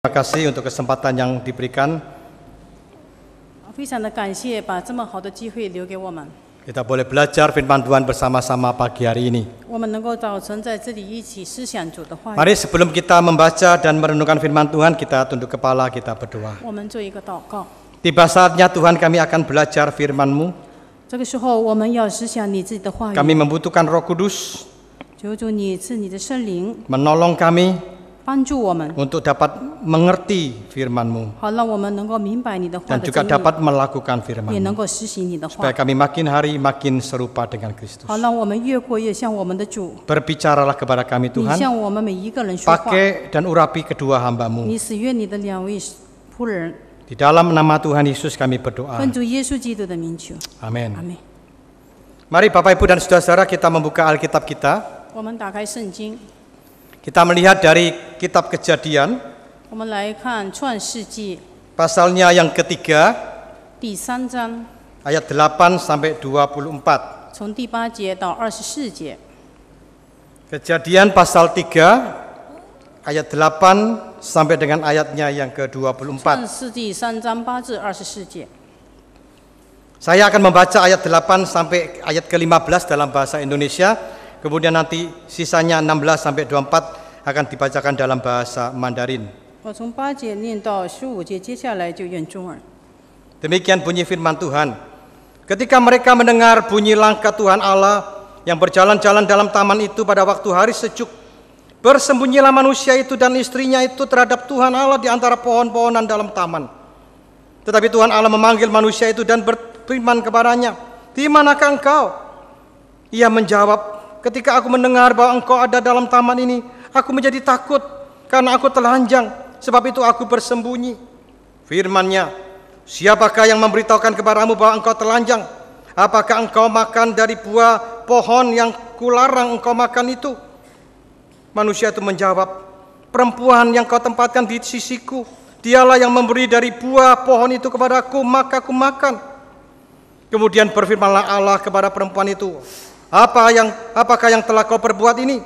Terima kasih untuk kesempatan yang diberikan. 非常的感谢把这么好的机会留给我们， Kita boleh belajar firman Tuhan bersama-sama pagi hari ini. 我们能够早晨在这里一起思想主的话语。 Mari sebelum kita membaca dan merenungkan firman Tuhan, kita tunduk kepala, kita berdoa. 我们做一个祷告。 Tiba saatnya Tuhan kami akan belajar firman-Mu. 这个时候，我们要思想你自己的话语。 Kami membutuhkan Roh Kudus 求主你赐你的圣灵 menolong kami 帮助我们， untuk dapat mengerti firman-Mu 好让我们能够明白你的话 dan 的 juga 真 dapat 理， melakukan 也 firman-Mu 能够实行你的话 supaya，kami makin hari makin serupa dengan Kristus. 好让我们越过越像我们的主。 Berbicaralah kepada kami 你 Tuhan, 向我们每一个人说话， pakai dan urapi kedua hamba-Mu. 你使用你的两位仆人， Di dalam nama Tuhan Yesus kami berdoa. 奉主耶稣基督的名求， Amin. 阿门。 Mari Bapak Ibu dan Saudara-saudara, kita membuka Alkitab kita. 我们打开圣经， Kita melihat dari kitab Kejadian, 我们来看创世纪 pasalnya yang ketiga, 第3章， ayat 8 sampai 24. 从第8节到24节。 Kejadian pasal 3, ayat 8 sampai dengan ayatnya yang 创 ke-24. 世纪3章8至24节。 Saya akan membaca ayat 8 sampai ayat ke-15 dalam bahasa Indonesia. Kemudian nanti sisanya 16 sampai 24 akan dibacakan dalam bahasa Mandarin. 我从8节念到15节，接下来就用中文。 Demikian bunyi firman Tuhan. Ketika mereka mendengar bunyi langkah Tuhan Allah yang berjalan-jalan dalam taman itu pada waktu hari sejuk, bersembunyilah manusia itu dan istrinya itu terhadap Tuhan Allah di antara pohon-pohonan dalam taman. Tetapi Tuhan Allah memanggil manusia itu dan berfirman kepadanya, "Di manakah engkau?" Ia menjawab, "Ketika aku mendengar bahwa engkau ada dalam taman ini, aku menjadi takut karena aku telanjang, sebab itu aku bersembunyi." Firman-Nya, "Siapakah yang memberitahukan kepadamu bahwa engkau telanjang? Apakah engkau makan dari buah pohon yang kularang engkau makan itu?" Manusia itu menjawab, "Perempuan yang kau tempatkan di sisiku, dialah yang memberi dari buah pohon itu kepadaku, maka aku makan." Kemudian berfirmanlah Allah kepada perempuan itu, "Apakah yang telah kau perbuat ini?"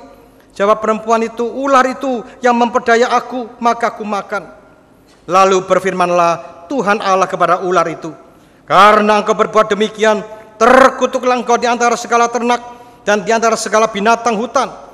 Jawab perempuan itu, "Ular itu yang memperdaya aku, maka aku makan." Lalu berfirmanlah Tuhan Allah kepada ular itu, "Karena engkau berbuat demikian, terkutuklah engkau di antara segala ternak dan di antara segala binatang hutan.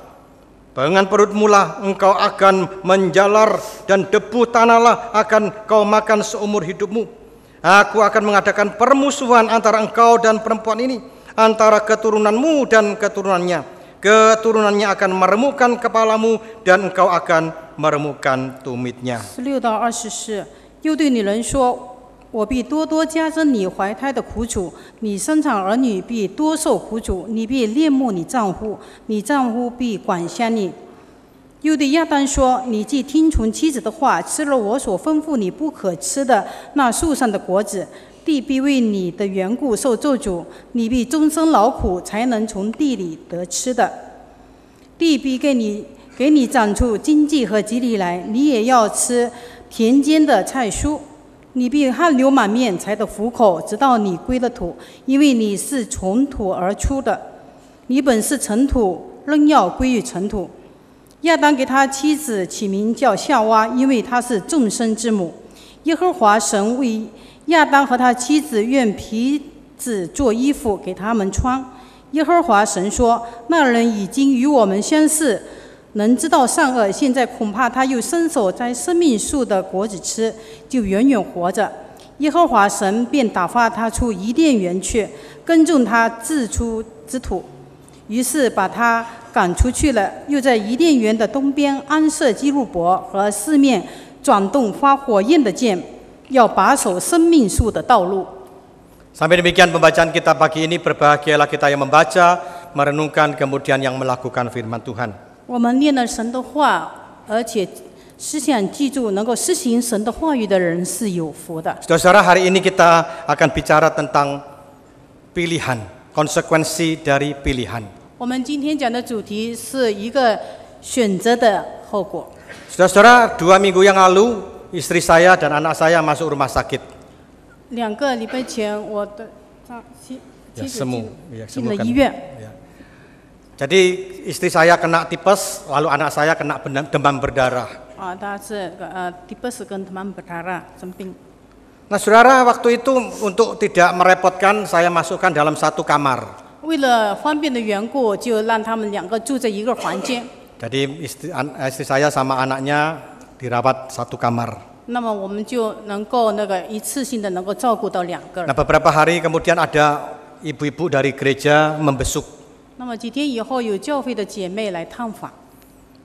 Dengan perutmu lah engkau akan menjalar dan debu tanahlah akan kau makan seumur hidupmu. Aku akan mengadakan permusuhan antara engkau dan perempuan ini, antara keturunanmu dan keturunannya. Keturunannya akan meremukkan kepalamu dan engkau akan meremukkan tumitnya." 16到24，又对女人说：“我必多多加增你怀胎的苦楚，你生产儿女必多受苦楚，你必恋慕你丈夫，你丈夫必管辖你。”又对亚当说：“你既听从妻子的话，吃了我所吩咐你不可吃的那树上的果子，地必为你的缘故受咒诅，你必终身劳苦，才能从地里得吃的。地必给你长出荆棘和蒺藜来，你也要吃田间的菜蔬。你必汗流满面，才得糊口，直到你归了土，因为你是从土而出的，你本是尘土，仍要归于尘土。”亚当给他妻子起名叫夏娃，因为她是众生之母。耶和华神为亚当和他妻子用皮子做衣服给他们穿。耶和华神说：“那人已经与我们相似，能知道善恶，现在恐怕他又伸手摘生命树的果子吃，就永远活着。”耶和华神便打发他出伊甸园去，耕种他自出之土。于是把他赶出去了，又在伊甸园的东边安设基路伯和四面转动发火焰的剑，要把守生命树的道路。 Sampai demikian pembacaan kita pagi ini. Berbahagialah kita yang membaca, merenungkan, kemudian yang melakukan firman Tuhan. 我们念了神的话，而且思想记住，能够施行神的话语的人是有福的。 Saudara, hari ini kita akan bicara tentang pilihan, konsekuensi dari pilihan. 我们今天讲的主题是一个选择的后果。 Saudara-saudara, 2 minggu yang lalu istri saya dan anak saya masuk rumah sakit. 2个礼拜前，我的妻子进了医院。 Jadi istri saya kena tipes, lalu anak saya kena demam berdarah. 他是Tibes跟teman berdarah生病。 Nah saudara, waktu itu untuk tidak merepotkan saya masukkan dalam satu kamar. 为了方便的缘故，就让他们2个住在一个房间。 Jadi istri saya sama anaknya dirawat satu kamar. 那么我们就能够一次性的能够照顾到2个人。 Nah beberapa hari kemudian ada ibu-ibu dari gereja membesuk. 那么几天以后，有教会的姐妹来探访。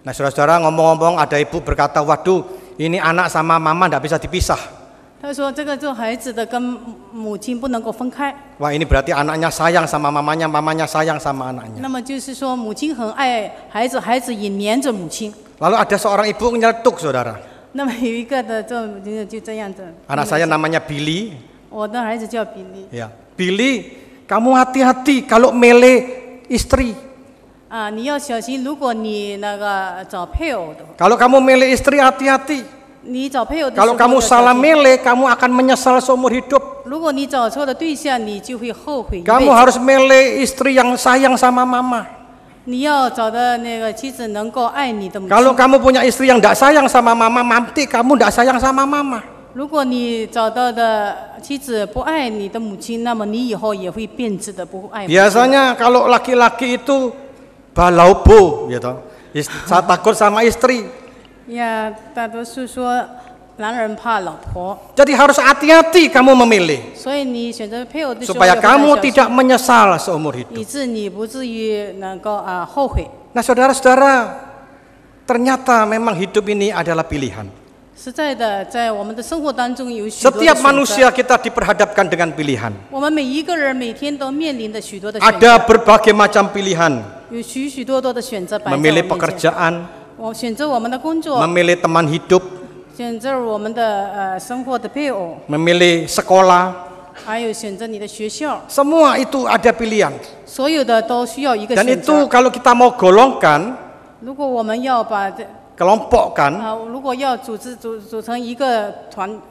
Nah saudara-saudara, ngomong-ngomong ada ibu berkata, waduh ini anak sama mama tidak bisa dipisah. 他说：“这个做孩子的跟母亲不能够分开。 Wah ini berarti anaknya sayang sama mamanya, mamanya sayang sama anaknya. 那么就是说，母亲很爱孩子，孩子也黏着母亲。 Lalu ada seorang ibu nyeletuk saudara. 那么有一个的做母亲的就这样子。 Anak saya namanya Billy. 我的孩子叫比利。 Ya, Billy, kamu hati-hati kalau milih istri. 你要小心，如果你找配偶的， Kalau kamu milih istri hati-hati. 你找配偶的时候 Kalau kamu 要小 salah 心。 milih, kamu akan menyesal seumur hidup. 如果你找错的对象，你就会后悔一辈 Kamu 子。 harus milih istri yang sayang sama mama. 你要找的妻子能够爱你的母亲。 Kalau kamu punya istri yang tidak sayang sama mama, nanti kamu tidak sayang sama mama. 如果你找到的妻子不爱你的母亲，那么你以后也会变质的，不爱母亲。 Biasanya kalau laki-laki itu balaubo, gitu. Saya takut sama istri. 呀，大多数说男人怕老婆， Jadi harus hati-hati kamu memilih 所以你选择配偶的时候 supaya 要非常 kamu 小心 tidak menyesal seumur hidup. 以致你不至于能够后悔。 Nah, saudara-saudara, ternyata memang hidup ini adalah pilihan. 实在的，在我们的生活当中有许多的 Setiap 选 manusia 择， kita diperhadapkan dengan pilihan. 我们每一个人每天都面临着许多的选 Ada 择， berbagai macam pilihan. 有许多的选择摆在我 Memilih 们面前。 pekerjaan, 我选择我们的工作， memilih teman hidup, 选择我们的生活的配偶， memilih sekolah. 还有选择你的学校， Semua itu ada pilihan. 所有的都需要一个 Dan 选 itu 择。 kalau kita mau golongkan, 如果我们要把 kelompokkan, 如果要组成一个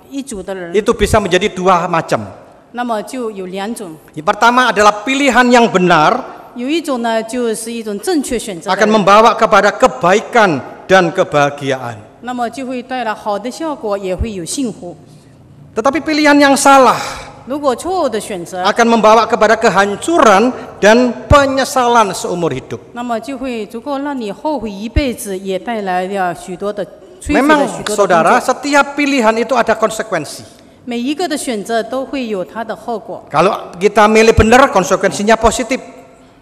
一组的人， itu bisa menjadi dua macam. 那么就有2种， Yang pertama adalah pilihan yang benar 有一种呢就是一种正确选择的 akan 人， membawa kepada kebaikan dan kebahagiaan. 那么就会带来好的效果，也会有幸福。 Tetapi pilihan yang salah 如果错误的选择， akan membawa kepada kehancuran dan penyesalan seumur hidup. 那么就会足够让你后悔一辈子，也带来了许多的摧毁了 Memang 许多的工 saudara, 作。 setiap pilihan itu ada konsekuensi. 每一个的选择都会有它的后果。 Kalau kita milih benar, konsekuensinya positif.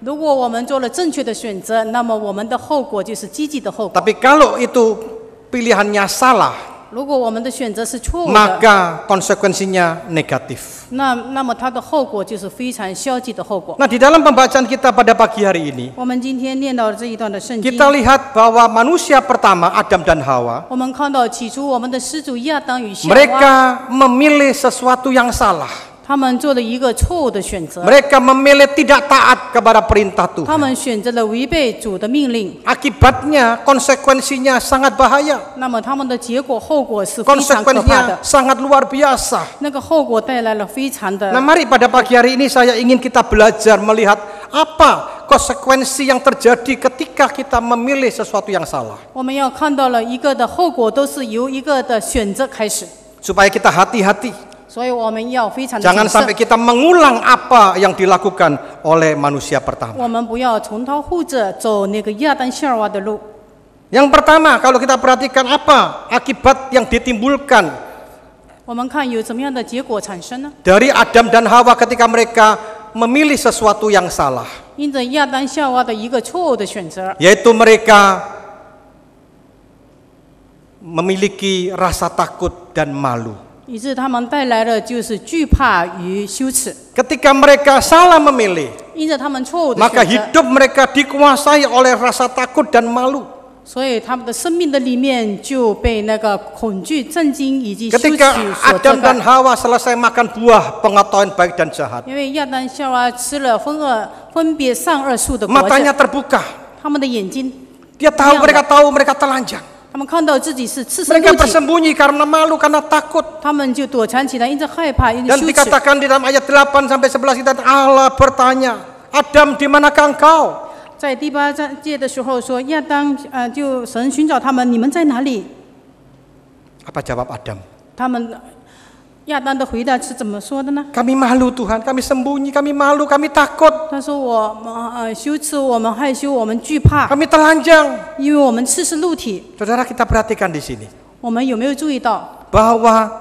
如果我们做了正确的选择，那么我们的后果就是积极的后果。 Tapi kalau itu pilihannya salah, 如果我们的选择是错误的， maka konsekuensinya negatif. 那么它的后果就是非常消极的后果。 Nah, di dalam pembacaan kita pada pagi hari ini, 我们今天念到这一段的圣经， kita lihat bahwa manusia pertama, Adam dan Hawa, 我们看到起初我们的始祖亚当与夏娃， mereka memilih sesuatu yang salah. 他们做了一个错误的选择， Mereka memilih tidak taat kepada perintah 他 Tuhan. 们选择了违背主的命令， Akibatnya, konsekuensinya sangat bahaya. 那么他们的结果后果是非常可怕的 Konsekuensinya，sangat luar biasa. 那个后果带来了非常的 Nah, mari pada pagi hari ini saya ingin kita belajar melihat apa konsekuensi yang terjadi ketika kita memilih sesuatu yang salah. 我们要看到了一个的后果都是由一个的选择开始， Supaya kita hati-hati. 所以我们要非常的 Jangan 谨 sampai 慎， kita mengulang apa yang dilakukan oleh manusia pertama. 我们不要重蹈覆辙，走那个亚当夏娃的路。 Yang pertama, kalau kita perhatikan apa akibat yang ditimbulkan 我们看有怎么样的结果产生呢？ dari Adam dan Hawa ketika mereka memilih sesuatu yang salah, 因着亚当夏娃的一个错误的选择， yaitu mereka memiliki rasa takut dan malu. 以致他们带来的就是惧怕与羞耻。 Ketika mereka salah memilih, 因着他们错误的 maka 选择， hidup mereka dikuasai oleh rasa takut dan malu. 所以他们的生命的里面就被那个恐惧、震惊以及羞耻 Ketika 所遮 Adam 盖 dan。Hawa selesai makan buah pengetahuan baik dan jahat, 因为亚当夏娃吃了分别善恶树的果 matanya 子， terbuka. 他们的眼睛， Dia tahu mereka telanjang. 他们看到自己是赤身 Mereka 露体， bersembunyi karena malu, karena takut. 他们就躲藏起来，因着害怕，因着 Dan 羞耻。 dikatakan di dalam ayat 8 sampai 11 kita, Allah bertanya, Adam di manakah engkau? 在第8节的时候说，亚当神寻找他们，你们在哪里？ Apa jawab Adam? 他们亚当的回答是怎么说的呢？ Kami malu Tuhan, kami sembunyi, kami malu, kami takut, 他说我们羞耻，我们害羞，我们惧怕， kami telanjang. 因为我们赤身露体。 Saudara, kita perhatikan di sini 我们有没有注意到， bahwa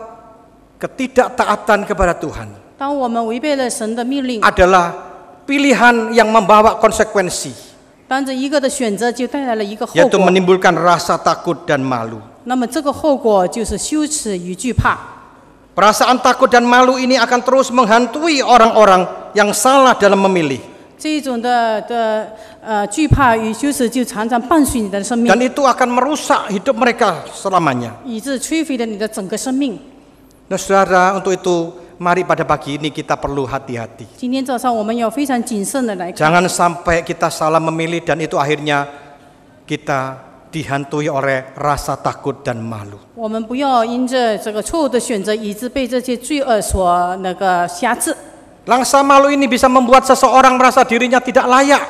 ketidaktaatan kepada Tuhan 当我们违背了神的命令， adalah pilihan yang membawa konsekuensi, 当这一个的选择就带来了一个后 yaitu 果， menimbulkan rasa takut dan malu. 那么这个后果就是羞耻与惧怕。 Perasaan takut dan malu ini akan terus menghantui orang-orang yang salah dalam memilih. 这一种的惧怕与羞耻就常常伴随你的生命， Dan itu akan merusak hidup mereka selamanya. 以致摧毁了你的整个生命。 Nah, saudara, untuk itu mari pada pagi ini kita perlu hati-hati. 今天早上我们要非常谨慎的来看， Jangan sampai kita salah memilih dan itu akhirnya kita dihantui oleh rasa takut dan malu. 我们不要因着这个错误的选择，以致被这些罪恶所辖制。 Rasa malu ini bisa membuat seseorang merasa dirinya tidak layak.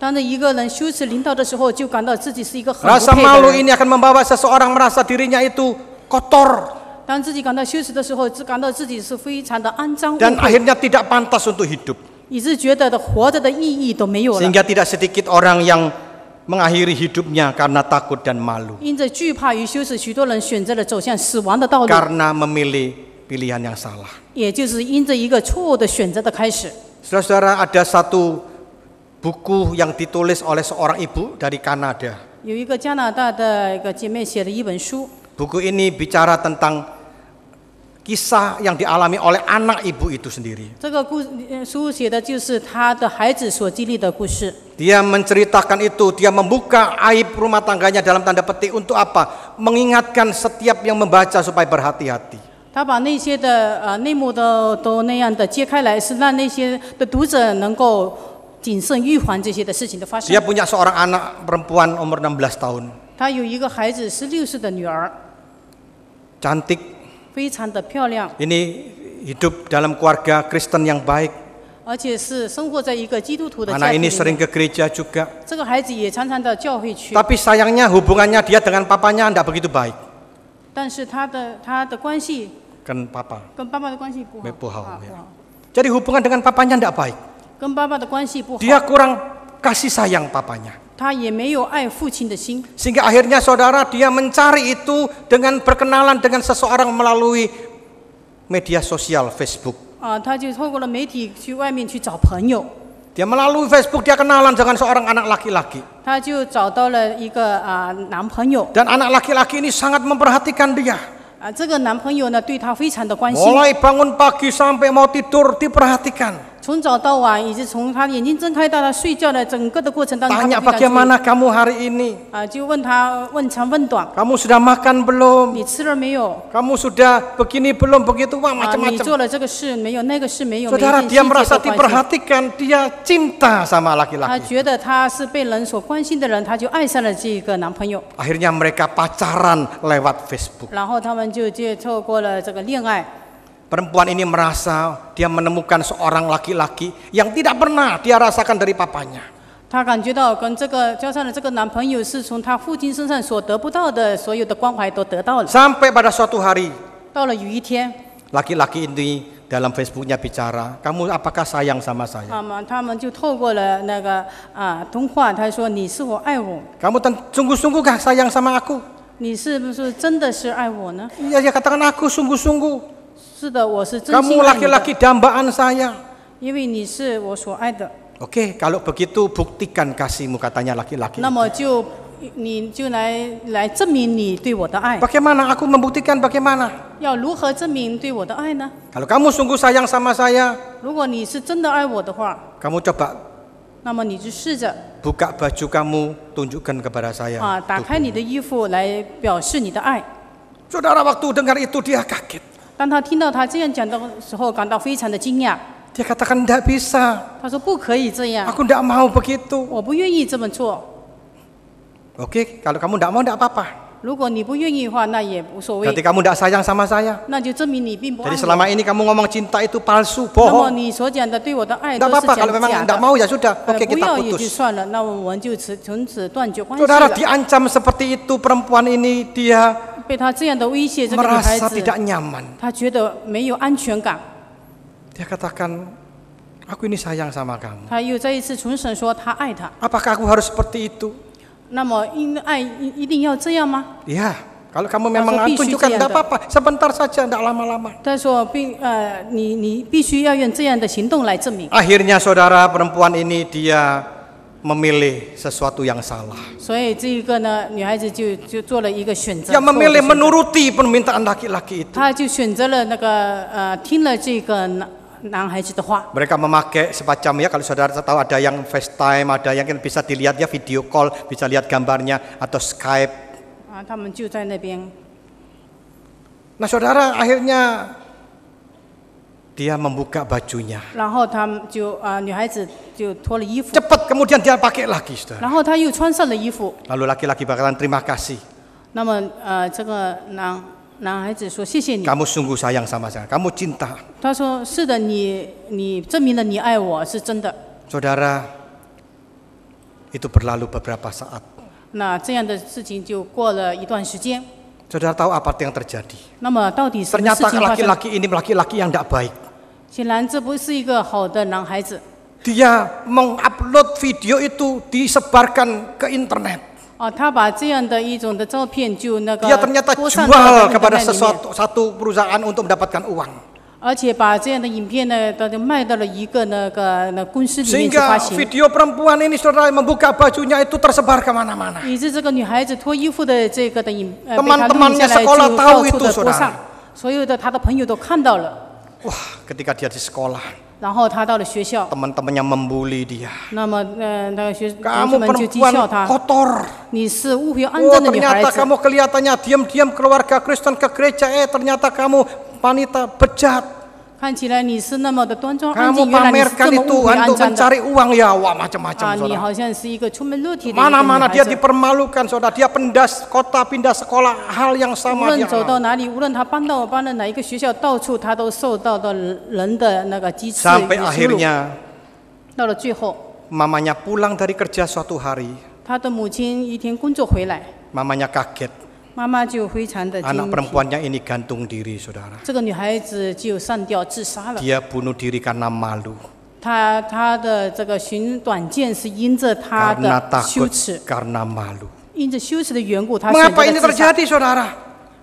当着一个人羞耻临到的时候，就感到自己是一个很 Rasa 不配的 malu 人。 ini akan membawa seseorang merasa dirinya itu kotor 当自己感到羞耻的时候，只感到自己是非常的肮脏污 dan 秽， akhirnya tidak pantas untuk hidup. 以致觉得的活着的意义都没有了。 Sehingga tidak sedikit orang yang mengakhiri hidupnya karena takut dan malu. 因着惧怕与羞耻，许多人选择了走向死亡的道路， Karena memilih pilihan yang salah. 也就是因着一个错误的选择的开始。 Saudara-saudara, ada satu buku yang ditulis oleh seorang ibu dari Kanada. 有一个加拿大的一个姐妹写的一本书， Buku ini bicara tentang kisah yang dialami oleh anak ibu itu sendiri. 这个书写的就是她的孩子所经历的故事。 Dia menceritakan itu, dia membuka aib rumah tangganya dalam tanda petik untuk apa? Mengingatkan setiap yang membaca supaya berhati-hati. 他把那些的内幕都那样的揭开来，是让那些的读者能够谨慎预防这些的事情的发生 Dia。punya seorang anak perempuan umur 16 tahun. 他有一个孩子16岁的女儿， Cantik. 非常的漂亮， Ini hidup dalam keluarga Kristen yang baik. 而且是生活在一个基督徒的家 Anak 庭 ini 里 sering 面。 ke gereja juga. 这个孩子也常常到教会去， Tapi sayangnya hubungannya dia dengan papanya tidak begitu baik. 但是他的关系 Kan papa. 跟爸爸的关系不好，不好啊 ya. 不好， Jadi hubungan dengan papanya tidak baik. 跟爸爸的关系不好， Dia kurang kasih sayang papanya. 他也没有爱父亲的心， Sehingga akhirnya saudara dia mencari itu dengan berkenalan dengan seseorang melalui media sosial Facebook. 他就透过了媒体去外面去找朋友， Dia melalui Facebook dia kenalan dengan seorang anak laki-laki. 他就找到了一个男朋友。 Dan anak laki-laki ini sangat memperhatikan dia. 这个男朋友呢对他非常的关心， Mulai bangun pagi sampai mau tidur diperhatikan. 从早到晚，以及从他眼睛睁开到他睡觉的整个的过程当中，他 Tanya 都非常注意 bagaimana kamu hari ini? 就问他问长问短， Kamu sudah makan belum? 你吃了没有？ Kamu sudah begini belum? Begitu wah 你 macam-macam. 做了这个事没有？那个事没有？每一 Saudara 件 dia 细节 merasa 都关心。 diperhatikan, dia cinta sama 他 laki-laki. 觉得他是被人所关心的人，他就爱上了这个男朋友， Akhirnya mereka pacaran lewat Facebook. 然后他们就透过了这个恋爱。 Perempuan ini merasa dia menemukan seorang laki-laki yang tidak pernah dia rasakan dari papanya. 他感觉到跟这个交上的这个男朋友是从他父亲身上所得不到的所有的关怀都得到了。 Sampai pada suatu hari, 到了有一天， laki-laki ini dalam Facebooknya bicara, kamu apakah sayang sama saya? 他们就透过了那个通话，他说：“你是否爱我？ Kamu sungguh-sungguhkah sayang sama aku? 你是不是真的是爱我呢 Iya, dia katakan aku sungguh-sungguh. ？”是的，我是真 Kamu 心爱你的， laki-laki dambaan saya. 因为你是我所爱的。 Oke, kalau begitu buktikan kasihmu, katanya laki-laki. 那么你就来证明你对我的爱。 Bagaimana aku membuktikan bagaimana? 要如何证明对我的爱呢？ Kalau kamu sungguh sayang sama saya, 如果你是真的爱我的话， kamu coba 那么你就试着 buka baju kamu, tunjukkan kepada saya. 打开你的衣服来表示你的爱。 Saudara waktu dengar itu dia kaget. 当他听到他这样讲的时候，感到非常的惊讶。 Dia katakan tidak bisa. 他说：“不可以这样， Aku tidak mau begitu. 我不愿意这么做。 Oke, kalau kamu tidak mau tidak apa-apa. 如果你不愿意的话，那也无所谓 Berarti，kamu tidak sayang sama saya. 那就证明你并不爱 Jadi 我。 selama ini kamu ngomong cinta itu palsu, 那么 bohong. 你所讲的对我的爱 Tidak 都是 apa-apa, 讲 kalau memang 假 tidak 的。 mau ya sudah. Oke, 不 kita 要也就 putus. 算了，那我们就从此断绝关系 Saudara 了。 diancam seperti itu perempuan ini, dia 被他这样的威胁，这个女孩 merasa 子 tidak nyaman. 她觉得没有安全感， Dia katakan, aku ini sayang sama kamu. 她又再一次重申说她爱他。 Apakah aku harus seperti itu? 那么因爱一定要这样吗？ Ya, kalau kamu memang Masa tunjukkan,必须 tidak 这样的。 apa-apa, sebentar saja, tidak lama-lama. 他说你必须要用这样的行动来证明。 Akhirnya saudara perempuan ini dia memilih sesuatu yang salah. 所以这个呢，女孩子就做了一个选择， Dia 错误的 memilih 选择 menuruti permintaan laki-laki itu. 她就选择了那个听了这个男孩子的话。 Mereka memakai semacam ya, kalau saudara tahu ada yang FaceTime, ada yang bisa dilihat ya video call, bisa lihat gambarnya atau Skype. 他们就在那边。 Nah saudara akhirnya dia membuka bajunya. 然后他们就女孩子就脱了衣服， Cepat kemudian dia pakai lagi, saudara. 然后她又穿上了衣服。 Lalu laki-laki bakalan terima kasih. 那么这个男孩子说谢谢你。 Kamu sungguh sayang sama saya, kamu cinta. 他说是的，你证明了你爱我是真的。 Saudara, itu berlalu beberapa saat. 那这样的事情就过了一段时间。 Saudara tahu apa yang terjadi? 那么到底什么事 Ternyata 情发生？ laki-laki ini laki-laki yang tidak baik. 显然这不是一个好的男孩子。 Dia mengupload video itu disebarkan ke internet. 他把这样的一种的照片就那个 Dia ternyata 播上到 jual 了 kepada 里面， satu perusahaan untuk mendapatkan uang. 而且把这样的影片呢，都卖到了一个那公司里面去 Sehingga 发行， video perempuan ini saudara membuka bajunya itu tersebar kemana-mana. 以致这个女孩子脱衣服的这个的被他录 Teman-temannya 下来， sekolah 就 tahu 到处 itu 的播上 saudara.，所有的他的朋友都看到了。 Wah, ketika dia di sekolah, 然后他到了学校， teman-temannya membuli dia. 那么那个同学 Kamu 们就讥 perempuan 笑他， kotor. 你是污秽肮 Oh, 脏的女孩 ternyata 子。 kamu kelihatannya diam-diam keluarga Kristen ke gereja. Ternyata kamu wanita bejat. 看起来你是那么的端庄安 Kamu 静，原来你是 pamerkan 这么 itu 污秽肮 untuk 脏的 mencari uang ya, wah macam-macam 你 saudara. 好像是一个出门裸体的一个女 Mana-mana 孩 dia 子。 dipermalukan saudara. Dia pindah kota, pindah sekolah, hal yang 无 sama 论 dia 走到 alami. 哪里，无论他搬到哪一个学校，到处他都受到的人的那个讥刺 Sampai 与羞辱。 akhirnya 到了最后， mamanya pulang dari kerja suatu hari. 他的母亲一天工作回来， Mamanya kaget. 妈妈就非常的 Anak 惊奇， perempuannya ini gantung diri saudara. 这个女孩子就上吊自杀了。 Dia bunuh diri karena malu. 她的这个寻短见是因着她 Karena 的羞 takut, 耻， karena malu. 因着羞耻的缘故，她选 Mengapa 择 ini 了自杀。 terjadi saudara?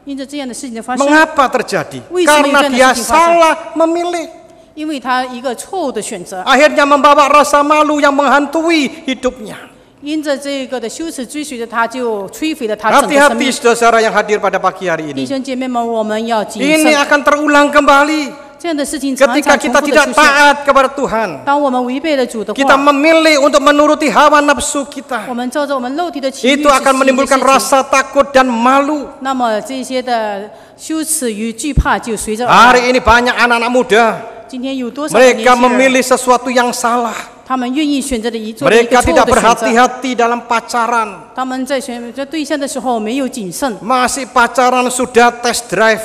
因着这样的事情的发生， Mengapa terjadi? Wih, Karena semuanya dia sudah dipasang. salah memilih. 因为她一个错误的选择， Akhirnya membawa rasa malu yang menghantui hidupnya. 因着这个的羞耻追随着她，就摧毁了她整个生 Hati-hati 命。 saudara yang hadir pada pagi hari 弟 ini. 兄姐妹们，我们要谨 Ini 慎， akan terulang kembali 这样的事情常 ketika 常重 kita 复的 tidak 出现。 taat kepada Tuhan. 当我们违背了主的 Kita 话， memilih untuk menuruti hawa nafsu kita. 我们照着我们肉体的情欲 Itu 去 akan 行一些 menimbulkan 事情， rasa takut dan malu. 那么这些的羞耻与惧怕就随着而来。 Hari ini banyak anak-anak muda. 今天有多少的年 Mereka 轻人， memilih sesuatu yang salah. 他们愿意选择的做了一个 Mereka 错误 tidak 的选择。 berhati-hati dalam pacaran. 他们在选择对象的时候没有谨慎， Masih pacaran sudah test drive.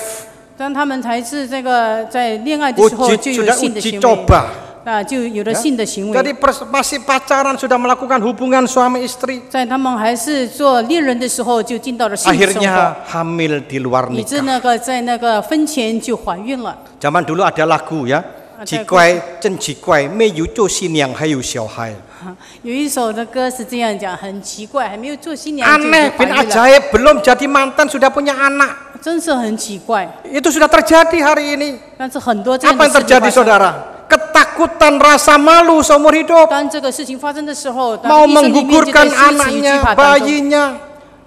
当他们才是这个在恋爱的时候 Uji, 就有 sudah 性的 uji 行为， coba. 就有了性的行 Jadi 为。 masih pacaran sudah melakukan hubungan suami istri. 在他们还是做恋人的时候，就进到了性生活， Akhirnya hamil di luar 以致 nikah. 那个在那个婚前就怀孕了。 Zaman dulu ada lagu ya. Jikwai, Chen Jikwai, Meiyu Zhou Xiniang Hayu Xiaohai. 有一首的歌是这样讲，很奇怪，还没有做新娘就已 Aneh 经怀 bin 孕了， ajaib, belum jadi mantan sudah punya anak. 真是很奇怪。 Itu sudah terjadi hari ini. 但是很多这样 Apa 的 yang 事情 terjadi 发生。 saudara? Ketakutan, rasa malu seumur hidup. 当这个事情发生的时候， Mau 当一生里面就 menggugurkan 在羞耻与惧 anaknya, 怕当中， bayinya.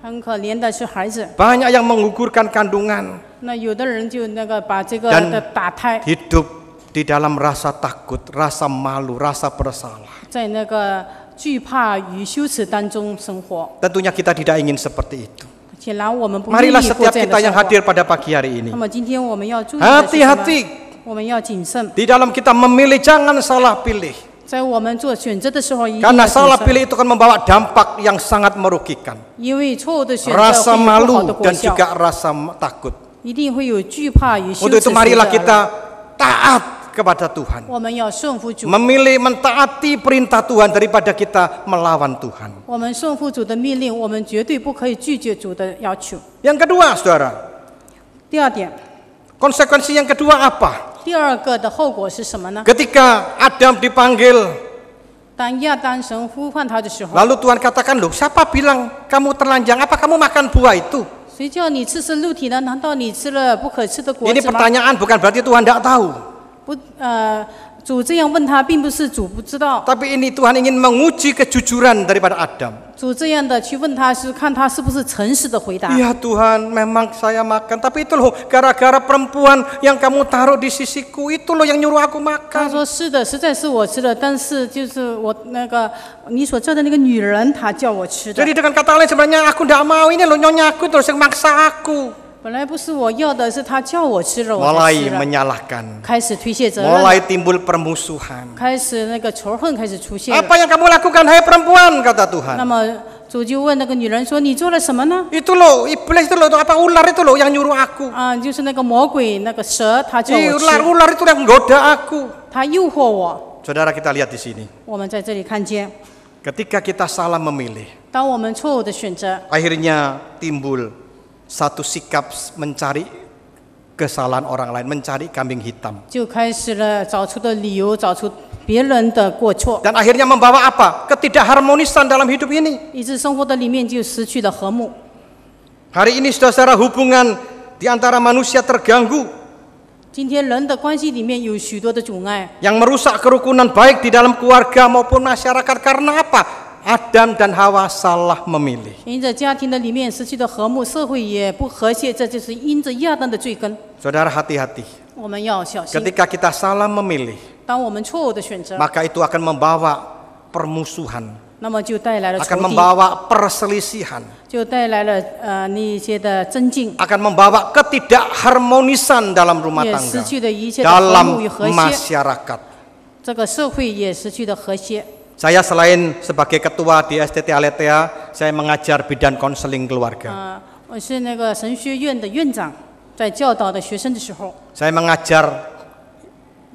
很可怜的是孩子。 Banyak yang menggugurkan kandungan. 那有的人就那个把这个 Dan 的打胎， hidup di dalam rasa takut, rasa malu, rasa bersalah. 在那个惧怕与羞耻当中生活。 Tentunya kita tidak ingin seperti itu. 显然我们不愿 Marilah 意过 setiap 这样 kita 的 yang 生 hadir 活。 pada pagi hari ini. 那么今天我们要注意的是什么？ Hati-hati 我们要谨慎， di dalam kita memilih, jangan salah pilih. 在我们做选择的时候一定 Karena 要谨 salah 慎， pilih itu akan membawa dampak yang sangat merugikan. 因为错误的选择 Rasa 会有不好的 malu 果 dan 效， juga rasa takut. 一定会有惧怕与羞 Untuk 耻 itu 随着 marilah 而来。 kita taat kepada Tuhan. 我们要顺服主， Memilih mentaati perintah Tuhan daripada kita melawan Tuhan. 我们顺服主的命令，我们绝对不可以拒绝主的要求。 Yang kedua, saudara, 第二点， Konsekuensi yang kedua apa? 第二个的后果是什么呢？ Ketika Adam dipanggil, 当亚当神呼唤他的时候， lalu Tuhan katakan, loh siapa bilang kamu telanjang? Apa kamu makan buah itu? 谁叫你吃肉体呢？难道你吃了不可吃的果 Ini 子吗？ pertanyaan bukan berarti Tuhan tidak tahu. 不，主这样问他，并不是主不知道， Tapi ini Tuhan ingin menguji kejujuran daripada Adam. 主这样的去问他是看他是不是诚实的回答。 Iya Tuhan, memang saya makan. Tapi itu loh, gara-gara perempuan yang kamu taruh di sisiku, itu loh yang nyuruh aku 他 makan. 说是的，实在是我吃的，但是就是我那个你所叫的那个女人，她叫我吃的。 Jadi dengan kata lain sebenarnya aku tidak mau. Ini loh nyonya aku terus yang maksa aku. 本来不是我要的，是她叫我吃了，我才 Mulai 吃了。 menyalahkan. 开始推卸责任了， Mulai timbul permusuhan. 开始那个仇恨开始出现了。 Apa yang kamu lakukan hai perempuan, kata 那 Tuhan. 么主就问那个女人说：“你做了什么呢 Itu loh, iblis itu loh, apa ular itu loh yang nyuruh aku.？” 就是那个魔鬼，那个蛇，他叫我吃， Ular itu yang menggoda aku. 他诱惑我。 Saudara kita lihat di sini. 我们在这里看见， Ketika kita salah memilih, 当我们错误的选择， akhirnya timbul satu sikap mencari kesalahan orang lain, mencari kambing hitam. 就开始了找出的理由，找出别人的过错， Dan akhirnya membawa apa? Ketidakharmonisan dalam hidup ini. 以致生活的里面就失去了和睦。 Hari ini saudara hubungan di antara manusia terganggu, 今天人的关系里面有许多的阻碍， yang merusak kerukunan baik di dalam keluarga maupun masyarakat. Karena apa? Adam dan Hawa salah memilih. 因着家庭的里面失去的和睦，社会也不和谐，这就是因着亚当的罪根。 Saudara hati-hati. 我们要小心。 Ketika kita salah memilih, 当我们错误的选择， maka itu akan membawa permusuhan, 那么就带来了 akan 仇敌， membawa perselisihan, 就带来了那一些的增进， akan membawa ketidakharmonisan dalam rumah 也 tangga, 失去了一切的和 dalam 睦与和谐， masyarakat. 这个社会也失去了和谐。 Saya selain sebagai ketua di STT Aletea, saya mengajar bidang konseling keluarga. 我是那个神学院的院长，在教导的学生的时候， Saya mengajar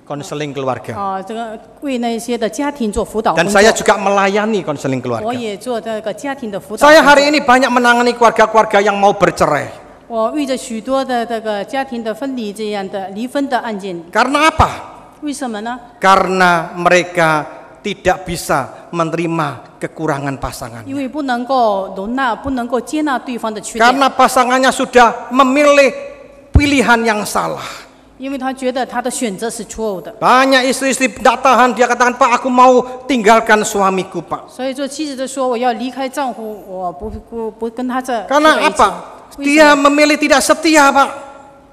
konseling keluarga. 这个为那些的家庭做辅导工 Dan 作 saya，juga melayani konseling 我 keluarga. 也做这个家庭的辅导 Saya 工作。 hari ini banyak menangani keluarga-keluarga yang mau bercerai. 我遇着许多的这个家庭的分离这样的离婚的案件， Karena apa? 为什么呢？ Karena mereka tidak bisa menerima kekurangan pasangan. 因为不能够容纳，不能够接纳对方的缺点， Karena pasangannya sudah memilih pilihan yang salah. 因为他觉得他的选择是错误的。 Banyak istri-istri tidak tahan, dia katakan, Pak aku mau tinggalkan suamiku Pak. 所以做妻子的说我要离开丈夫，我不跟他这 Karena 住在一起 apa? 为什 Dia 么？ memilih tidak setia Pak.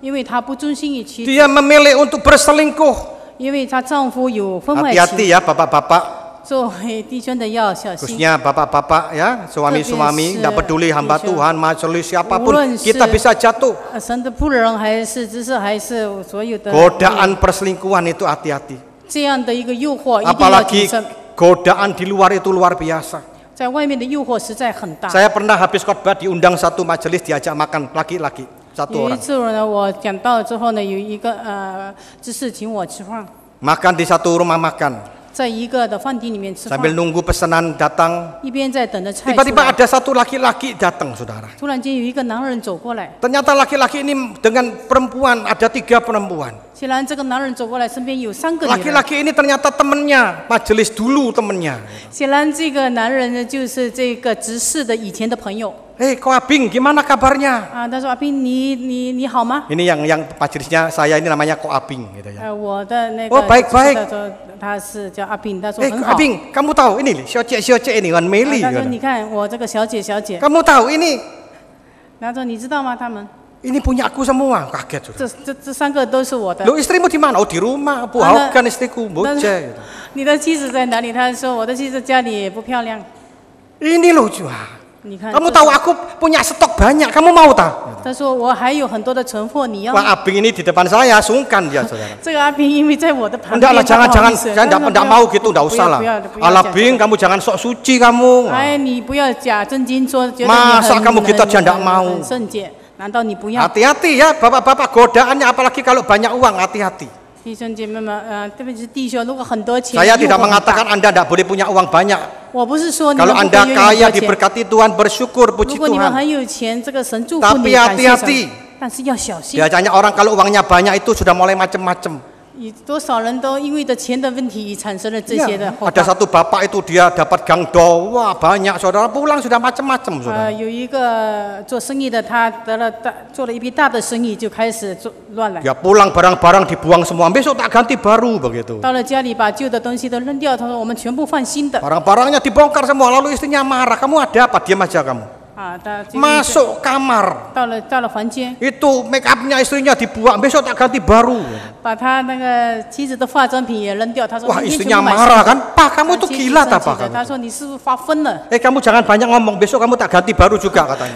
因为他不忠心于妻子， Dia memilih untuk berselingkuh. 因为她丈夫有婚外 Hati-hati 情。 ya bapak-bapak, 作为弟兄的要小心， khususnya bapak-bapak ya, suami-suami, tidak peduli hamba Tuhan, majelis siapapun, kita bisa jatuh. 神的仆人还是只是还是所有的 Godaan perselingkuhan itu hati-hati. 这样的一个诱惑，一定要谨 Apalagi 慎。 godaan di luar itu luar biasa. 在外面的诱惑实在很大。 Saya pernah habis khotbah diundang satu majelis diajak makan laki-laki 有 satu 一 orang. 次呢，我讲到之后呢，有一个知识请我吃饭， Makan di satu rumah makan 在一个的饭店里面吃饭， sambil nunggu pesanan datang. 一边在等着菜出 Tiba-tiba 来。 ada satu laki-laki datang, saudara. 突然间有一个男人走过来， Ternyata laki-laki ini dengan perempuan, ada 3 perempuan. 显然这个男人走过来，身边有3个女人。 Laki-laki ini ternyata temannya, majelis dulu temannya. 显然这个男人呢，就是这个执事的以前的朋友。 Hei, Ko Abing, gimana kabarnya? 他说阿斌，你好吗？ Ini yang majelisnya saya ini namanya Ko Abing gitu ya. 我的那个 Oh, baik-baik 他说他是叫阿斌，他说 Eh, 很 Ko 好。 Abing, kamu tahu ini Sioce ini Wan Meli. 他说 gitu. 你看我这个小姐， Kamu tahu ini 他说你知道吗？他们 ini punya aku semua. Kaget sudah. 这3个都是我的。 Lo istrimu di mana? Oh di rumah. Bukan istriku, bocah. gitu. 你的妻子在哪里？他说我的妻子家里也不漂亮。 Ini lucu. Ah. 你看， Kamu tahu aku punya stok banyak. Kamu mau tahu? 他说我还有很多的存货，你要吗？ Wah, Abing ini di depan saya sungkan dia, saudara. 这个阿斌因为在我的旁边， Enggak lah, 他不好 jangan, 意思 saya enggak mau gitu, enggak usah lah. 不要 Alah 讲 Bing, kamu jangan sok suci kamu. 哎，你不要假正经说，觉得你 Masa 很 kamu gitu aja enggak 很 mau? 很圣洁，难道你不要？ Hati-hati ya, bapak-bapak godaannya apalagi kalau banyak uang, hati-hati. 弟兄姐妹们，特别是弟兄，如果很多钱， Saya 诱惑 tidak 很大 mengatakan Anda tidak boleh punya uang banyak. 我不是说你们 Kalau 不 Anda 可以拥有很 kaya 多钱， diberkati Tuhan, bersyukur, 如 puji 果你们 Tuhan. 很有钱，这个神祝福 Tapi 你，感谢 hati-hati. 神。但是要小心。 Biasanya orang kalau uangnya banyak itu sudah mulai macam-macam. 多少人都因为的钱的问题产生了这些的 Ya, 后 ada 果。 satu bapak itu dia dapat gangdo, wah banyak saudara, pulang sudah macam-macam saudara. 有一个做生意的，他做了一笔大的生意，就开始乱来。 Dia pulang barang-barang dibuang semua, besok tak ganti baru begitu. 到了家里，把旧的东西都扔掉，他说我们全部换新的。 Barang-barangnya dibongkar semua, lalu istrinya marah, kamu ada apa? Diam aja kamu. 他Masuk kamar, 到了房间， itu make upnya istrinya dibuang, besok tak ganti baru. 把他那个妻子的化妆品也扔掉。他说 Wah 明天全 istrinya 部买新 marah 的。 kan, Pak kamu tuh 妻子 gila 生 tak 气 Pak? 的，他说你是不是发疯了？ Kamu jangan banyak ngomong, besok kamu tak ganti baru juga katanya.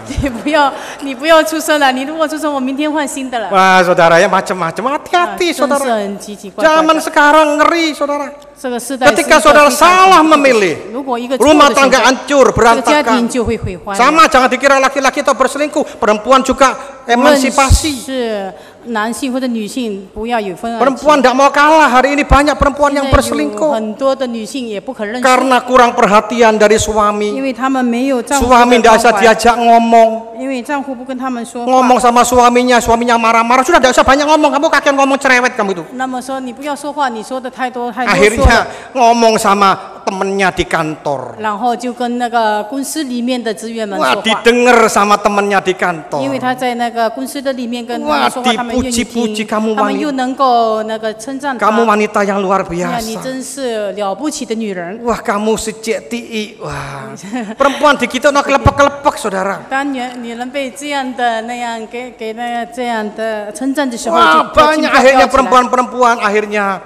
你不要出声了，你如果出声，我明天换新的了。 Wah saudara ya macam-macam, hati-hati 真是 saudara. 很奇奇怪怪 Zaman 的。 sekarang ngeri saudara. 这个时代是一个 Ketika saudara 非常 salah 恐怖的 memilih, 如果一个错 rumah 的选 tangga 择， hancur 这个家庭 berantakan. 就会毁坏。 Sama jangan dikira laki-laki itu berselingkuh, perempuan juga 无论 emansipasi. 是男性或者女性，不要有分而 Perempuan tidak mau kalah, hari ini banyak perempuan 现 yang 在有 berselingkuh 很多的女性也不肯认输， karena kurang perhatian dari 因 suami. 为她们没有丈夫 Suami 的 tidak 关 usah 怀， diajak ngomong, 因为丈夫不跟他们说话。 ngomong sama suaminya marah-marah, sudah tidak usah banyak ngomong, kamu kakek ngomong cerewet kamu itu. 那么说你不要说话，你说的太多太啰嗦 Akhirnya 了， ngomong sama temennya di kantor. 然后就跟那个公司里面的职员们 Wah 说话， didengar sama temennya di 因为 kantor. 他在那个公司的里面跟他 Wah 们说话，他们愿意 dipuji-puji 听， kamu 他们 wanita. 又能够那个称赞 Kamu 他。 wanita yang luar 哎呀，你 biasa. 真是了不起的女人。 Wah kamu sejati. Wah perempuan di kita nak kelepek-kelepek saudara. 当女人被这样的那样给那个这样的称赞的时候， Wah 就要 banyak 惊 akhirnya 飙起来。 perempuan-perempuan akhirnya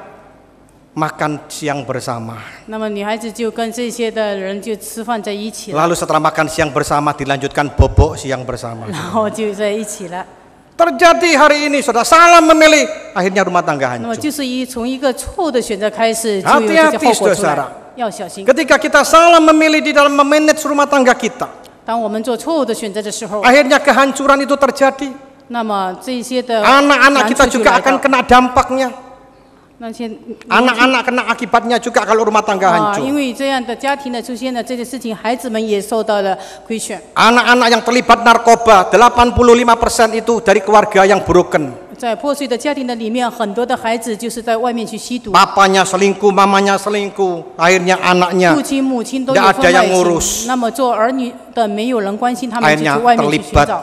makan siang bersama. 那么女孩子就跟这些的人就吃饭在一起了， Lalu setelah makan siang bersama dilanjutkan bobok siang bersama. 然后就在一起了。 Terjadi hari ini saudara salah memilih, akhirnya rumah tangga 那么 hancur. 就是从一个错的选择开始，就有这些后果出来，要小心。 Ketika kita salah memilih di dalam memanage rumah tangga kita, 当我们做错误的选择的时候， akhirnya kehancuran itu terjadi. 那么这些的 Anak-anak 难 kita 处就 juga 来 akan 到。 kena dampaknya. 那些 Anak-anak kena akibatnya juga kalau rumah tangga 因 hancur. 为这样的家庭的出现了这件事情，孩子们也受到了亏损。 Anak-anak yang terlibat narkoba, 85% itu dari keluarga yang broken. 在破碎的家庭的里面，很多的孩子就是在外面去吸毒， Papanya selingkuh, mamanya selingkuh, akhirnya anaknya 父亲、母亲都有 tidak 婚 ada 外 yang 情。 ngurus. 那么做儿女的没有人关心，他们就去 Akhirnya 外面去寻 terlibat 找，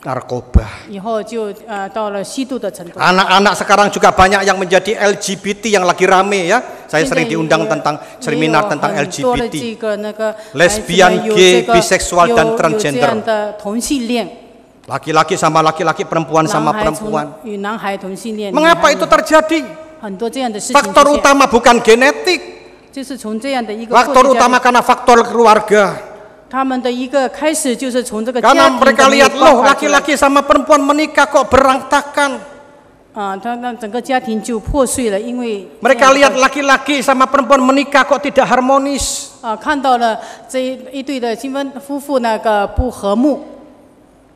narkoba. 以后就到了吸毒的程度。 Anak-anak sekarang juga banyak yang menjadi LGBT yang lagi rame ya. Saya sering diundang tentang seminar tentang 很多的 LGBT. 这个那个 Lesbian, 有 gay, 这个 bisexual dan 有这 transgender. 样的同性恋， Laki-laki sama laki-laki, perempuan 男 sama 孩 perempuan. 与男孩同性恋， Mengapa 女 itu 孩女孩 terjadi? 很多这样的事情 Faktor 出现， utama bukan genetik. 就是从这样的一个 Faktor 破碎家 utama 庭 karena faktor keluarga. 他们的一个开始就是从这个 Karena 家庭 mereka 的没有 lihat 爆 loh 发出来 laki-laki sama perempuan menikah kok berantakan. 他那整个家庭就破碎了，因为 Mereka lihat laki-laki sama perempuan menikah kok tidak harmonis. 看到了这一对的新婚夫妇那个不和睦。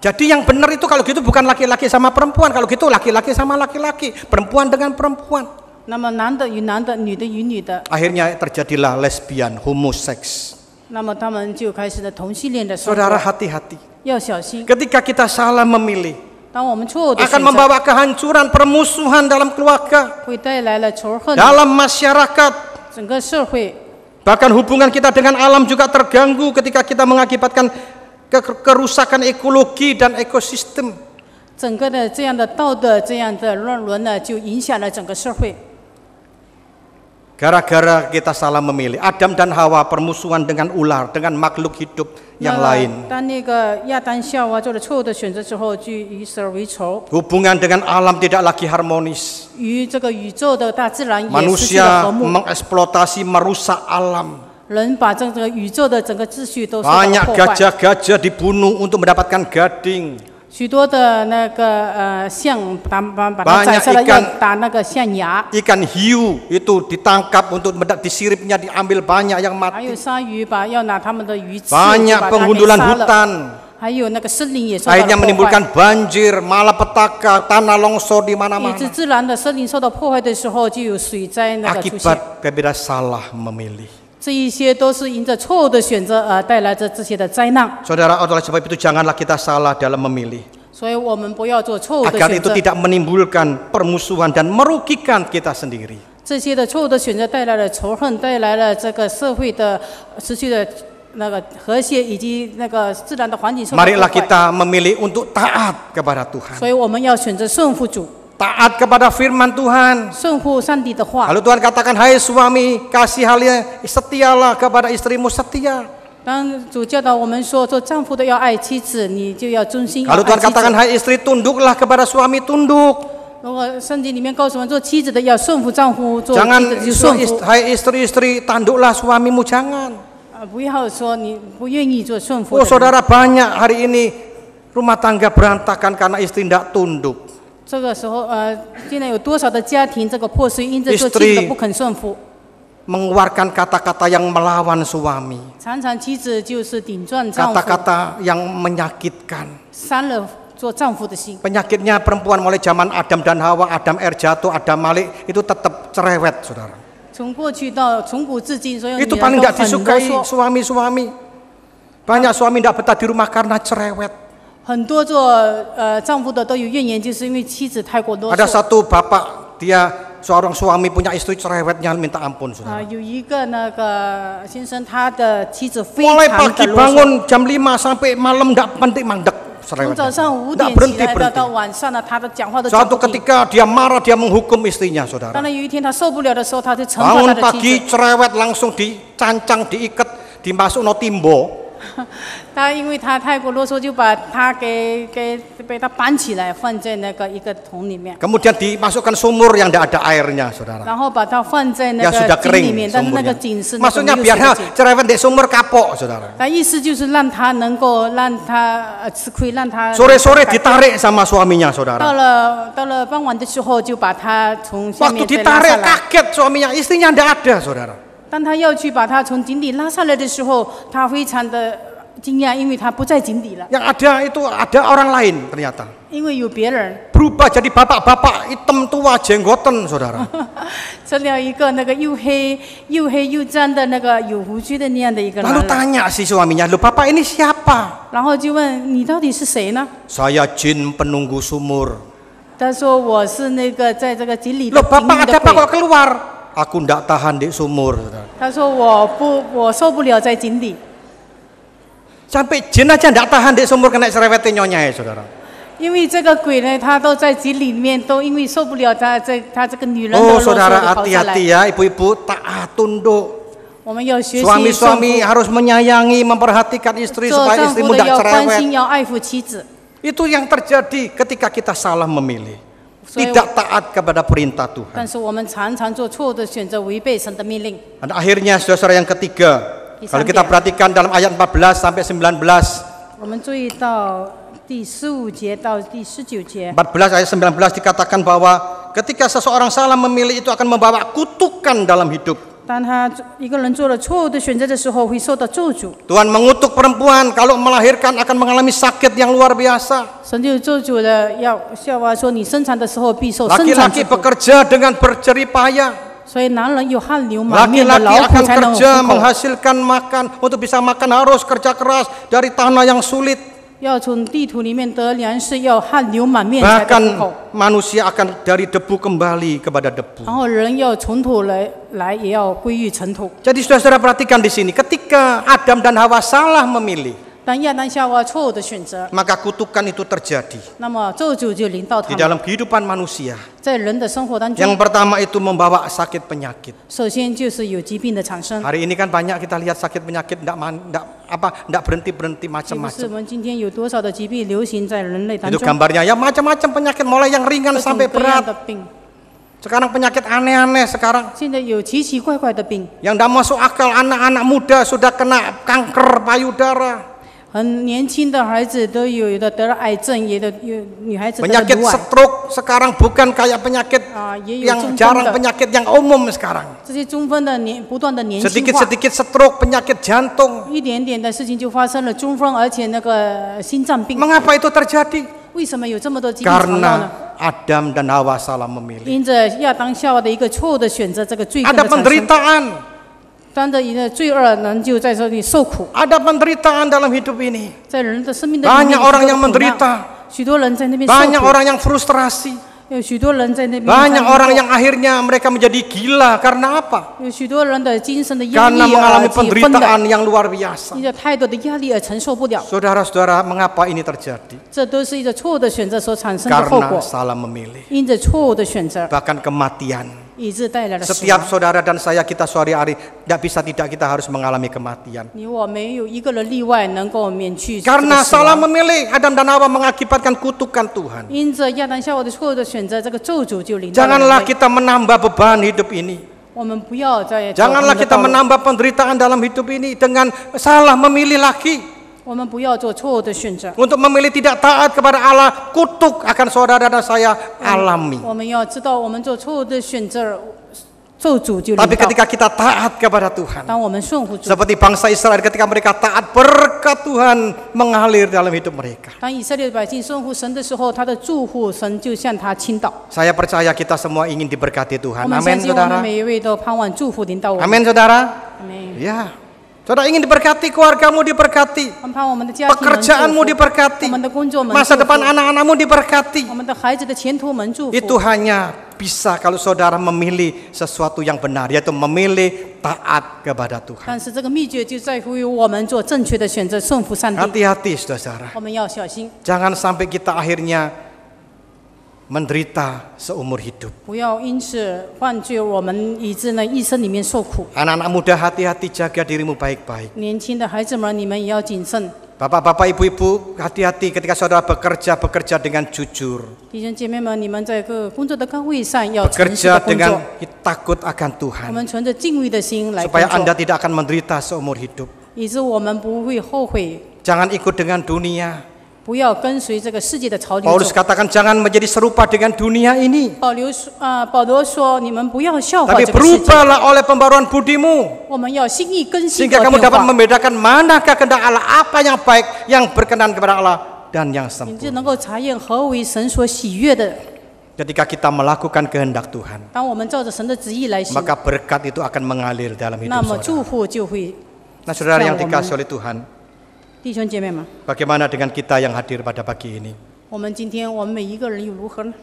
Jadi yang benar itu kalau gitu bukan laki-laki sama perempuan, kalau gitu laki-laki sama laki-laki, perempuan dengan perempuan. 那么男的与男的，女的与女的， Akhirnya terjadilah lesbian, homoseks. 那么他们就开始了同性恋的生活。 Saudara hati-hati. 要小心， Ketika kita salah memilih, 当我们错误的 akan 选择， membawa kehancuran, permusuhan dalam keluarga, 会带来了仇恨， dalam masyarakat. 整个社会， Bahkan hubungan kita dengan alam juga terganggu ketika kita mengakibatkan kerusakan ekologi dan ekosistem. 整个的这样的道德这样的乱伦呢，就影响了整个社会。 Gara-gara kita salah memilih, Adam dan Hawa permusuhan dengan ular, dengan makhluk hidup yang 那 lain. 当那个亚当夏娃做了错误的选择之后，就与蛇为仇， Hubungan dengan alam tidak lagi harmonis. 与这个宇宙的大自然也失去 Manusia 了和睦。 mengeksploitasi, merusak alam. 人把这个宇宙的整个秩序都受到了 Banyak 破坏。 gajah-gajah dibunuh untuk mendapatkan gading. 许多的那个象把它宰杀了， Banyak 要 ikan 打那个象牙， Ikan hiu itu ditangkap untuk disiripnya diambil banyak yang 还 mati. 有鲨鱼要拿他们的鱼刺， Banyak 把它给 penggundulan 杀了。 hutan. 还有那个森林也受到了 Akhirnya 破坏。 menimbulkan banjir, malapetaka, tanah longsor di 以致 mana-mana. 自然的森林受到破坏的时候，就有水灾那个出现。 Akibat kita salah memilih. 这一些都是因着错误的选择而带来着这些的灾难。 Saudara, oleh sebab itu janganlah kita salah dalam memilih. 所以我们不要做错误的 agar 选 itu 择。 tidak menimbulkan permusuhan dan merugikan kita sendiri. 这些的错误的选择带来了仇恨，带来了这个社会的失去的那个和谐，以及那个自然的环境受到破 Marilah 坏。 kita memilih untuk taat kepada Tuhan. 所以我们要选择顺服主， Taat kepada firman Tuhan. 顺服上帝的话。 Lalu Tuhan katakan, hai suami, kasihilah, setialah kepada istrimu, setia. 当主教导我们说，做丈夫的要爱妻子，你就要忠心要 Lalu 爱 Tuhan 妻 katakan, 子。 hai istri, tunduklah kepada suami, tunduk. 如果圣经里面告诉我们，做妻子的要顺服丈夫，做妻 Jangan 子的就顺服。 hai istri-istri, tanduklah suamimu, jangan. 不要说你不愿意做顺服 Oh 的人。 saudara, banyak hari ini rumah tangga berantakan karena istri tidak tunduk. 这个时候，现在有多少的家庭这个破碎，因着做妻子的不肯顺服， Mengeluarkan kata-kata yang melawan suami. 常常妻子就是顶撞丈夫， Kata-kata yang menyakitkan. 伤了做丈夫的心。 Penyakitnya perempuan mulai zaman Adam dan Hawa, Adam jatuh, Adam Malik, itu tetap cerewet, saudara. 从过去到从古至今，所有女 Itu 人 paling 都 tidak 很啰 disukai 嗦， suami-suami. Banyak suami tidak betah di rumah karena cerewet. 很多做丈夫的都有怨言，就是因为妻子太过啰 Ada 嗦。 satu bapak, dia seorang suami punya istri cerewetnya minta ampun, saudara. 有一个那个先生，他的妻子非 Mulai 常的 pagi 啰嗦， bangun jam 5 sampai malam tidak penting mandek 从 cerewetnya. 早上5 Tidak 点起 berhenti 来到 berhenti. 晚上呢，他的讲话都讲 Suatu 不停。 ketika dia marah, dia menghukum istrinya, saudara. 当然有一天他受不了的时候，他就惩罚 Bangun 他的妻 pagi 子。 cerewet langsung dicancang, diikat, dimasuk no timbo. 他因为他太过啰嗦，就把他被他绑起来，放在那个一个桶里面， Kemudian dimasukkan sumur yang tidak ada airnya, saudara. 然后把它放在那 Yang sudah 个井里 kering 面，但是那个 sumurnya. 井是那个 Maksudnya 没有水 biar 的井。 cerewet di sumur kapok, saudara. 他意思就是让他能够让他吃亏，让他 Sore-sore ditarik sama suaminya, saudara. 到了傍晚的时候，就把他从下 Waktu 面再拉 ditarik 上来。 kaget suaminya, istrinya tidak ada, saudara. 当他要去把他从井底拉上来的时候，他非常的惊讶，因为他不在井底了， Yang ada itu ada orang lain ternyata. 因为有别人 Berubah jadi bapak-bapak hitam tua jenggoten, saudara. 成了一个那个又黑又脏的那个有胡须的那样的一个男 Lalu 人。 tanya si suaminya, "Loh, bapak ini siapa?" 然后就问你到底是谁呢？ Saya jin penunggu sumur. 他说我是那个在这个井里的 Loh, 井 bapak 里 ada 的 apa 鬼。 kok keluar? Aku tidak tahan di sumur, saudara. 他说我受不了在井底， Sampai jin aja tidak tahan di sumur kena cerewetnya nyonya, saudara. 因为这个鬼呢，他都在井里面，都因为受不了他这个女人的 Oh 啰嗦 saudara, 的跑下来。 hati-hati ya ibu-ibu, taat tunduk. 我们要学习 Suami-suami 顺 harus menyayangi, memperhatikan 服 istri 做 supaya 丈夫 istrimu 的 tidak 要关 cerewet. 心，要爱护妻子。 Itu yang terjadi ketika kita salah memilih. Saya- Tidak taat kepada perintah Tuhan. 但是我们常常做错误的选择，违背神的命令。 Dan akhirnya saudara yang ketiga, kalau kita perhatikan dalam ayat 14 sampai 19, 我们注意到第15节到第19节， 14 ayat 19 dikatakan bahwa ketika seseorang salah memilih itu akan membawa kutukan dalam hidup. 当他一个人做了错误的选择的时候，会受到咒诅。 Tuhan mengutuk perempuan kalau melahirkan akan mengalami sakit yang luar biasa. 神就咒诅了要夏娃说：“你生产的时候必受生产之 Laki-laki 苦。 bekerja dengan berjerih payah. ”所以男人有汗流满面的 Laki-laki 劳苦 akan 才能有 kerja 糊口， menghasilkan makan. Untuk bisa makan harus kerja keras dari tanah yang sulit. 要从地土里面得粮食，要汗流满面才得糊 Bahkan 口。 manusia akan dari debu kembali kepada debu. 然后人要从土来，也要归于尘土。 Jadi saudara perhatikan di sini, ketika Adam dan Hawa salah memilih, 当亚当夏娃错误的选择， maka kutukan itu terjadi 那么咒诅就临到 di 他们。 dalam kehidupan manusia. 在人的生活当 Yang 中， pertama itu membawa sakit penyakit. 首先就是有疾病的产生。 Hari ini kan banyak kita lihat sakit penyakit tidak berhenti 是不是我 macam-macam. 们今天有多少的疾病流行在人类当 Itu 中？ gambarnya ya macam-macam penyakit mulai yang ringan 各种 sampai 各样 berat. 的病， Sekarang penyakit aneh-aneh sekarang. 现在有奇奇怪怪的病， Yang tidak masuk akal anak-anak muda sudah kena kanker payudara. 很年轻的孩子都有的得了癌症，有女孩子得了 Penyakit 乳癌 stroke sekarang bukan kayak penyakit 啊，也有 yang 中风 jarang 的。 penyakit yang umum sekarang. 这些中风的不断的年轻化， Sedikit-sedikit stroke, penyakit jantung. 一点点的事情就发生了中风，而且那个心脏病。 Mengapa itu terjadi? 为什么有这么多疾病缠绕呢？ Karena Adam dan Hawa salah memilih. 因着亚当夏娃的一个错误的选择，这个罪根 Ada 的产生， penderitaan, 当着一个罪恶人就在这里受苦， ada penderitaan dalam hidup ini. 在人的生命的里面 Banyak orang 有 yang 苦难 menderita. 许多人在那边受 Banyak 苦， orang yang frustrasi. 有许多人在那边 Banyak 在那 orang 边 yang akhirnya mereka menjadi gila. Karena apa? 有许多人的精神的压 Karena 力 mengalami 而几分的， penderitaan yang luar biasa. 因着太多的压力而承受不了， Saudara-saudara, mengapa ini terjadi? 这都是一个错误的选择所产生的后 Karena 果。 salah memilih. 因着错误的选择， Bahkan kematian. 以致带来了死 Setiap 亡。 saudara dan saya, kita sehari-hari tidak kita harus mengalami kematian. 你我没有一个人例外能够免去这个 Karena 死 salah 亡。 memilih, Adam dan Hawa mengakibatkan kutukan Tuhan. 因着亚当夏娃的错误的选择，这个咒诅就临到了人 Janganlah 类。 kita menambah beban hidup ini. 我们不要再走他 Janganlah 们的 kita 道路， menambah penderitaan dalam hidup ini dengan salah memilih lagi. 我们不要做错误的选择。 Untuk memilih tidak taat kepada Allah, kutuk akan saudara dan saya alami. 我们要知道，我们做错误的选择，咒诅就临 Tapi 到。 ketika kita taat kepada Tuhan, 当我们顺服主， seperti bangsa Israel ketika mereka taat, berkat Tuhan mengalir dalam hidup mereka. 当以色列百姓顺服神的时候，他的祝福神就向他倾倒。 Saya percaya kita semua ingin diberkati 我 Tuhan. 们 Amin, 相信我们 saudara. 每一位都盼望祝福临到我们。 Amin, saudara. 阿门 Ya, saudara ingin diberkati, keluargamu diberkati, 我们盼望我们的家庭们祝 pekerjaanmu 福， diberkati, 我们的工作们 masa 祝福， depan anak-anakmu diberkati. 我们的孩子的前途们祝 Itu 福。 hanya bisa kalau saudara memilih sesuatu yang benar, yaitu memilih taat kepada Tuhan. 但是这个秘诀就在乎于我们做正确的选择，顺服上帝。 Hati-hati, saudara. 我们要小心， Jangan sampai kita akhirnya menderita seumur hidup. 不要因此犯罪，我们以致呢一生里面受苦。 Anak-anak muda, hati-hati, jaga dirimu baik-baik. 年轻的孩子们，你们也要谨慎。 Bapak-bapak, ibu-ibu, hati-hati ketika saudara bekerja dengan jujur. 弟兄姐妹们，你们在各工作的岗位上要诚实 Bekerja 的工 dengan 作， takut akan 我 Tuhan. 们存着敬畏的心来工 Supaya 作， Anda tidak akan menderita seumur hidup. 以致我们不会后悔。 Jangan ikut dengan dunia. 不要跟随这个世界的潮流 Paulus 走。 katakan jangan menjadi serupa dengan dunia ini. 保罗说：“你们不要效法 Tapi 这个世界， berubahlah oleh pembaruan budimu. 我们要心意更新 Sehingga 和 kamu 变 dapat 化， membedakan manakah kehendak Allah, apa yang baik, yang berkenan kepada Allah, dan yang 你就 sempurna. 能够查验何为神所喜悦的。 Ketika kita melakukan kehendak Tuhan, 当我们照着神的旨意来行， maka berkat itu akan mengalir dalam 那 hidup 么 saudara. 祝福就会。 Nah, saudara yang 让我们 dikasih oleh Tuhan, 弟兄姐妹们， bagaimana dengan kita yang hadir pada pagi ini? 我们今天我们每一个人又如何呢？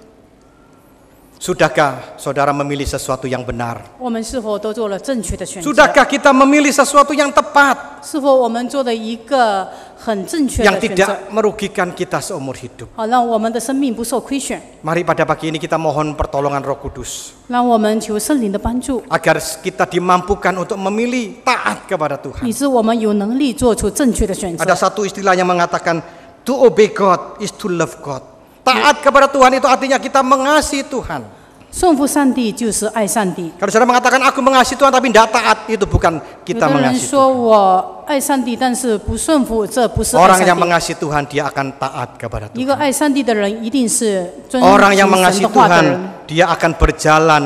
Sudahkah saudara memilih sesuatu yang benar? 我们是否都做了正确的选择？ Sudahkah kita memilih sesuatu yang tepat, 是否我们做了一个很正确 yang 的选择， tidak merugikan kita seumur hidup? 好让我们的生命不受亏损？ Mari pada pagi ini kita mohon pertolongan Roh Kudus, 让我们求圣灵的帮助， agar kita dimampukan untuk memilih taat kepada Tuhan. 以致我们有能力做出正确的选择。 Ada satu istilah yang mengatakan to obey God is to love God. Taat kepada Tuhan itu artinya kita mengasihi Tuhan. 顺服上帝就是爱上帝。 Kalau saudara mengatakan aku mengasihi Tuhan tapi tidak taat, itu bukan 有 kita 的人 mengasihi 说 Tuhan. 我爱上帝，但是不顺服，这不是爱 Orang yang 上帝。 mengasihi Tuhan dia akan taat kepada 一个 Tuhan. 爱上帝的人，一定是遵 Orang 行 yang 神 mengasihi 的话的 Tuhan 人。 dia akan berjalan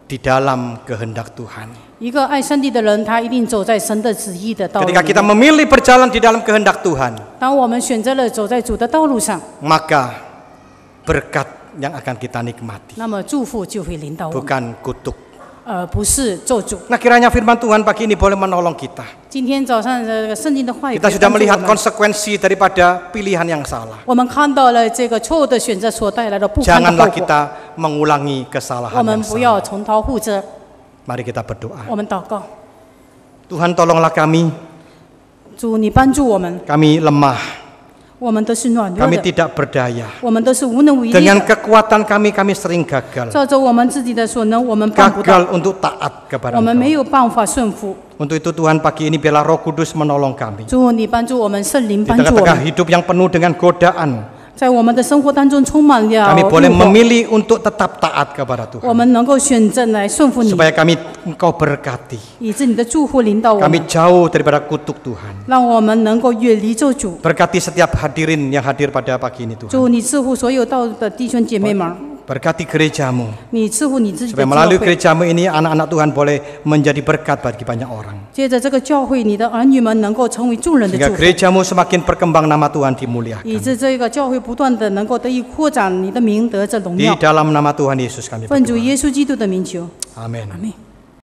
di dalam kehendak Tuhan. 一个爱上帝的人，他一定走在神的旨意的道路里 Ketika kita 面。 memilih berjalan di dalam kehendak Tuhan, 当我们选择了走在主的道路上， maka berkat yang akan kita nikmati, 那么祝福就会临到我们， bukan kutuk. 不是咒诅。 Nah, kiranya firman Tuhan pagi ini boleh menolong kita. 今天早上这个圣经的话语 Kita 可以 sudah 帮助我 melihat 们。 konsekuensi daripada pilihan yang salah. 我们看到了这个错误的选择所带来的不堪的 Janganlah 后果， kita mengulangi 我 kesalahan 们 yang 不要 sama. 重蹈覆辙。 Mari kita berdoa. 我们祷告， Tuhan tolonglah kami. 主你帮助我们， Kami lemah. 我们都是软弱 Kami 的， tidak berdaya. 我们都是无能为力 Dengan 的。 kekuatan kami sering gagal. 照着我们自己的所能，我们办不到， Gagal untuk taat kepada 我们没 Engkau. 有办法顺服。 Untuk itu Tuhan pagi ini biarlah Roh Kudus menolong kami. 主你帮助我们，圣灵 Di 帮助我 tengah-tengah 们， hidup yang penuh dengan godaan, 在我们的生活当中充满了 kami 诱 boleh 惑， memilih untuk tetap taat kepada 我 Tuhan. 们能够选择来顺服你， Supaya kami Engkau berkati. 以致你的祝福领导我 Kami 们， jauh daripada kutuk Tuhan. 让我们能够远离咒诅。 Berkati setiap hadirin yang hadir pada pagi ini Tuhan. 主，你赐福所有到的弟兄姐妹们， Berkati gerejamu. 你赐福你自己的 Supaya 教 melalui 会。 gerejamu ini anak-anak Tuhan boleh menjadi berkat bagi banyak orang. 接着这个教会，你的儿女们能够成为众人的 Sehingga 祝福， gerejamu semakin berkembang, nama Tuhan 以 dimuliakan. 致这个教会不断的能够得以扩展，你的名得着荣 Di 耀。 dalam nama Tuhan Yesus kami 奉主 berdoa. 耶稣基督的名求， Amin. 阿门。